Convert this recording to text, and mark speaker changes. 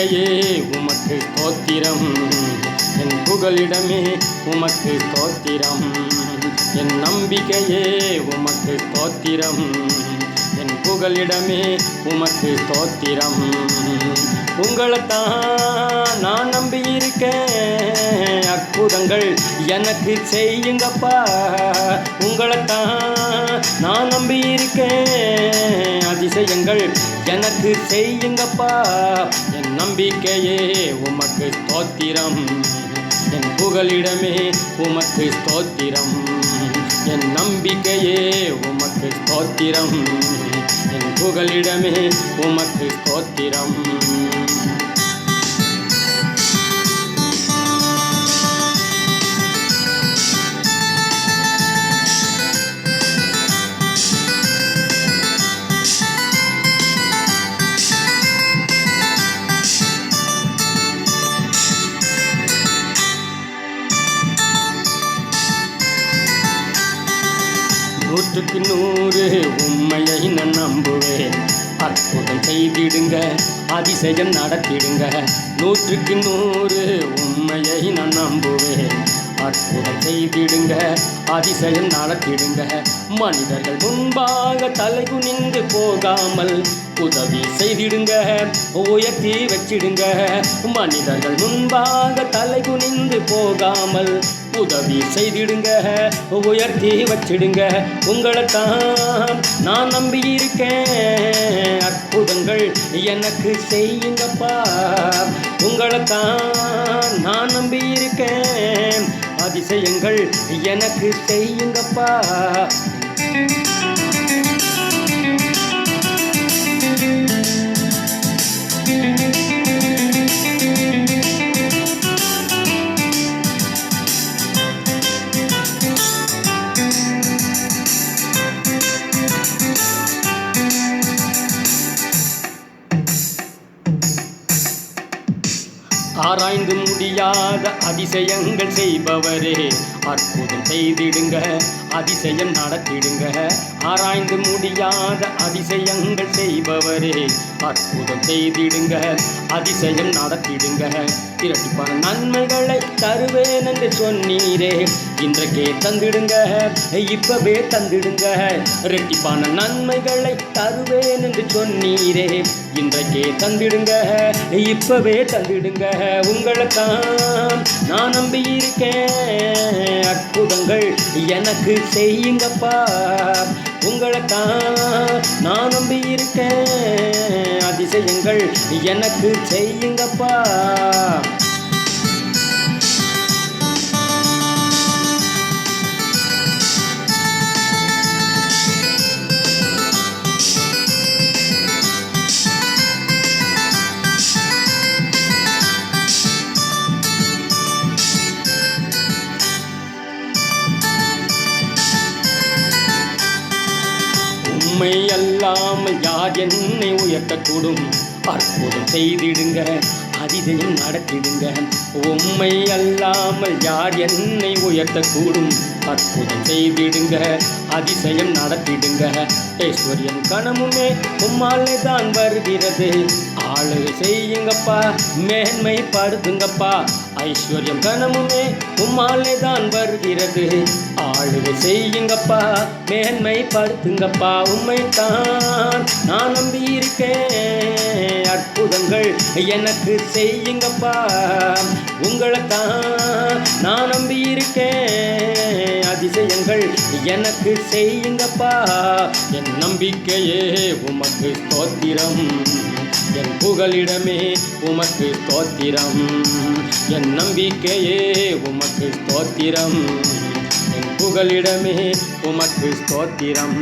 Speaker 1: நம்பிக்கையே உமக்கு ஸ்தோத்திரம், என் புகலிடமே உமக்கு ஸ்தோத்திரம். என் நம்பிக்கையே உமக்கு ஸ்தோத்திரம், என் புகலிடமே உமக்கு ஸ்தோத்திரம். உங்களைத்தான் நான் நம்பியிருக்கேன், அற்புதங்கள் எனக்கு செய்யுங்கப்பா. உங்களைத்தான் நான் நம்பியிருக்கேன், அதிசயங்கள் எனக்கு செய்யுங்கப்பா. என் நம்பிக்கையே உமக்கு ஸ்தோத்திரம், என் புகலிடமே உமக்கு ஸ்தோத்திரம். என் நம்பிக்கையே உமக்கு ஸ்தோத்திரம், என் புகலிடமே உமக்கு ஸ்தோத்திரம். நூற்றுக்கு நூறு உண்மையை நான் நம்புவேன், அற்புதம் செய்திடுங்க, அதிசயம் நடத்திடுங்க. நூற்றுக்கு நூறு உண்மையை நான் நம்புவேன், அற்புதம் செய்திடுங்க, அதிசயம் நடத்திடுங்க. மனிதர்கள் முன்பாக தலை குனிந்து போகாமல் உதவி செய்திடுங்க, உயர்த்தி வச்சிடுங்க. மனிதர்கள் முன்பாக தலை குனிந்து போகாமல் உதவி செய்திடுங்க, உயர்த்தி வச்சிடுங்க. உங்களைத்தான் நான் நம்பியிருக்கேன், அற்புதங்கள் எனக்கு செய்யுங்கப்பா. உங்களைத்தான் நான் நம்பியிருக்கேன், அதிசயங்கள் எனக்கு செய்யுங்கப்பா. ஆராய்ந்து முடியாத அதிசயங்கள் செய்பவரே, அற்புதம் செய்திடுங்க, அதிசயம் நடத்திடுங்க. ஆராய்ந்து முடியாத அதிசயங்கள் செய்பவரே, அற்புதம் செய்திடுங்க, அதிசயம் நடத்திடுங்க. இரட்டிப்பான நன்மைகளை தருவேன் என்று சொன்னீரே, இன்றைக்கே தந்திடுங்க, இப்பவே தந்திடுங்க. இரட்டிப்பான நன்மைகளை தருவேன் என்று சொன்னீரே, இன்றைக்கே தந்திடுங்க, இப்பவே தந்திடுங்க. உங்களைத்தான் நான் நம்பியிருக்கேன், அற்புதங்கள் எனக்கு செய்யுங்கப்பா. உங்களைத்தான் நான் நம்பியிருக்கேன், அதிசயங்கள் எனக்கு செய்யுங்கப்பா. உம்மை அல்லாமல் யார் என்னை உயர்த்தக்கூடும், அற்புதம் செய்திடுங்க, அதிசயம் நடத்திடுங்க. உம்மை அல்லாமல் யார் என்னை உயர்த்தக்கூடும், அற்புதம் செய்திடுங்க, அதிசயம் நடத்திடுங்க. ஐஸ்வர்யம் கனமுமே உம்மாலே தான் வருகிறது, ஆளுகை செய்யுங்கப்பா, மேன்மைப்படுத்துங்கப்பா. ஐஸ்வர்யம் கனமுமே உம்மாலே தான் வருகிறது, ஆளுகை செய்யுங்கப்பா, மேன்மைப்படுத்துங்கப்பா. உம்மைத்தான் நான் நம்பியிருக்கேன், அற்புதங்கள் எனக்கு செய்யுங்கப்பா. உங்களைத்தான் நான் நம்பியிருக்கேன், அதிசயங்கள் எனக்கு செய்யுங்கப்பா. என் நம்பிக்கையே உமக்கு ஸ்தோத்திரம், என் புகலிடமே உமக்கு ஸ்தோத்திரம். என் நம்பிக்கையே உமக்கு ஸ்தோத்திரம், என் புகலிடமே உமக்கு ஸ்தோத்திரம்.